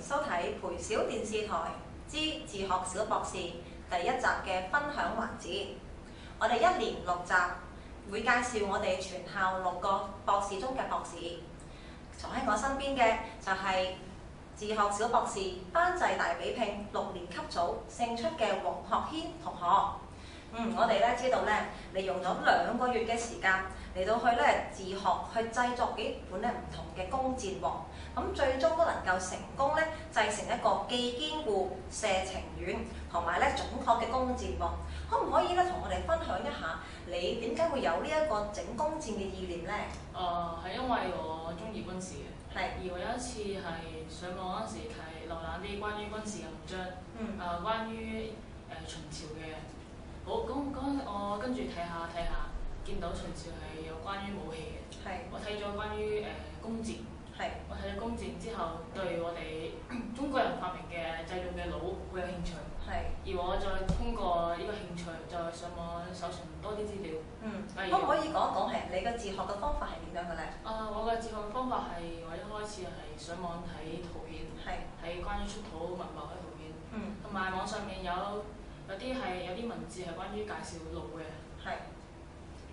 收睇培小電視台之自學小博士第一集嘅分享環節。我哋一連6集會介紹我哋全校6個博士中嘅博士。坐喺我身邊嘅就係自學小博士班際大比拼6年級組勝出嘅黃學軒同學。我哋知道你用咗2個月嘅時間嚟到去自學去製作幾本唔同嘅弓箭喎，咁最終都能夠成功製成一個既堅固、射程遠同埋準確嘅弓箭喎。可唔可以同我哋分享一下你點解會有呢一個整弓箭嘅意念呢？係因為我中意軍事嘅，係。而我有一次係上網嗰陣時瀏覽啲關於軍事嘅文章，關於秦朝嘅。好，咁我跟住睇下，見到秦朝係有關於武器嘅。係。我睇咗關於弓箭。係。我睇咗弓箭之後，對我哋中國人發明嘅製造嘅弩好有興趣。係。而我再通過呢個興趣，再上網搜尋多啲資料。可唔可以講一講你嘅自學嘅方法係點樣嘅咧？我嘅自學方法係我一開始係上網睇圖片，睇關於出土文物嘅圖片，同埋網上面有啲文字係關於介紹弩嘅。係。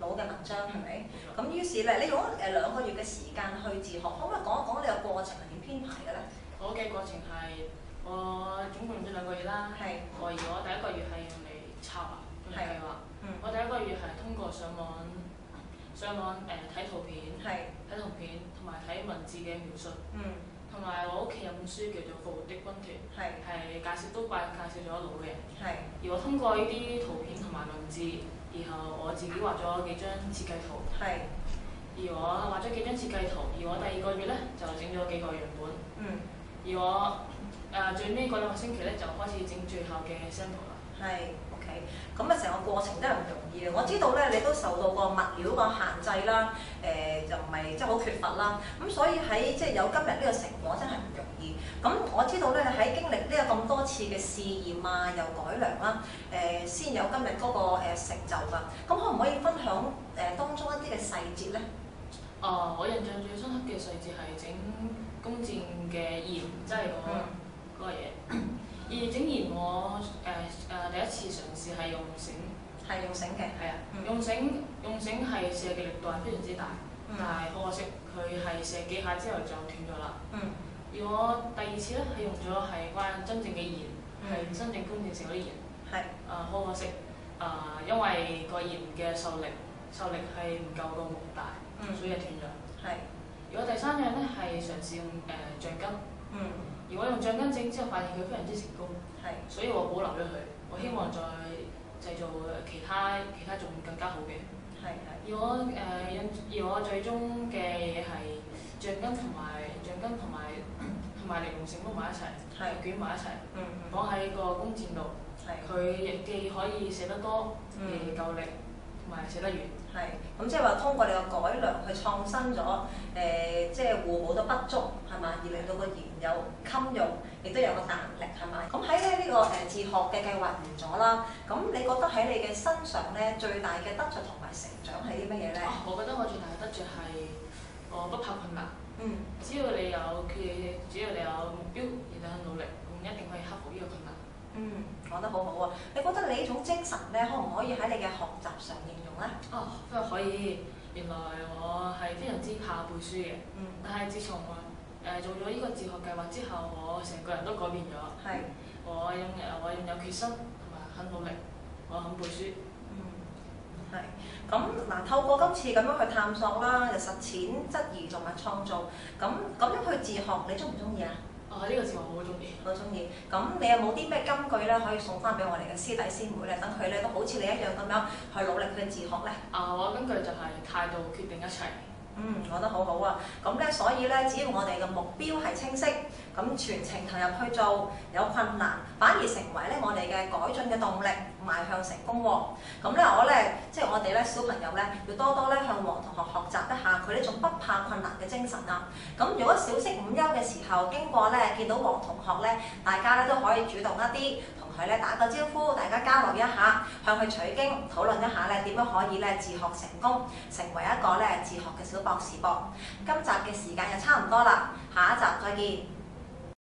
弩嘅文章係咪？咁於是你用咗2個月嘅時間去自學，可唔可以講一講你嘅過程係點編排嘅咧？我嘅過程係我總共用咗2個月啦。而我第1個月係用嚟策劃，用嚟計劃。我第1個月係通過上網睇圖片，同埋睇文字嘅描述。同埋我屋企有本書叫做《復活的軍團》，係介紹咗弩嘅。而我通過呢啲圖片同埋文字，然後我自己畫咗幾張設計圖。而我畫咗幾張設計圖，而我第2個月就整咗幾個樣本。而我最尾嗰2個星期就開始整最後嘅 sample 啦。OK。咁成個過程都係唔容易嘅。我知道你都受到個物料個限制啦，就唔係好缺乏啦。咁所以喺有今日呢個成果真係唔容易。咁我知道你喺經歷呢個咁多次嘅試驗啊，又改良啦，先有今日嗰個成就㗎。咁可唔可以分享當中一啲嘅細節呢？我印象最深刻嘅細節係整弓箭嘅弦，即係嗰個嘢。而整弦我第一次嘗試係用繩。係用繩嘅。係啊，用繩係射嘅力度係非常之大，但係好可惜佢係射幾下之後就斷咗啦。而我第2次係用咗係關於真正嘅弦，係真正弓箭時嗰啲弦。好可惜，因為個弦嘅受力係唔夠個木大，所以係斷咗。而我第3樣係嘗試用橡筋。而我用橡筋整之後，發現佢非常之成功，所以我保留咗佢。我希望再製造其他仲更加好嘅。而我最終嘅嘢係橡筋同埋尼龍繩撈埋一齊，捲埋一齊，綁喺個弓箭度。佢亦既可以射得多，亦夠力，同埋射得遠。咁即係話通過你嘅改良去創新咗，互補咗不足係嘛，而令到個弦有襟用，亦都有個彈力係咪？咁喺呢個自學嘅計劃完咗啦，咁你覺得喺你嘅身上最大嘅得着同埋成長係啲乜嘢呢？我覺得我最大嘅得着係我不怕困難。只要你有目標，而你肯努力，咁一定可以克服呢個困難。講得好好啊！你覺得你呢種精神可唔可以喺你嘅學習上應用呢？非常可以。原來我係非常之怕背書嘅，但係自從做咗呢個自學計劃之後，我成個人都改變咗。我擁有決心同埋肯努力，我肯背書。咁透過今次咁樣去探索啦，就實踐、質疑同埋創造，咁樣去自學，你中唔中意啊？呢個字我好中意。好中意。咁你有冇啲咩金句可以送翻俾我哋嘅師弟師妹等佢都好似你一樣咁樣去努力去自學呢？我根據就係態度決定一切。講得好好啊！咁所以只要我哋嘅目標係清晰，咁全程投入去做，有困難反而成為我哋嘅改進嘅動力，邁向成功喎。咁我哋小朋友要多多向黃同學學習一下佢呢種不怕困難嘅精神啊！咁如果小息午休嘅時候經過見到黃同學大家都可以主動一啲，同佢打個招呼，大家交流一下，向佢取經，討論一下點樣可以自學成功，成為一個自學嘅小博士噃。今集嘅時間又差唔多啦，下一集再見。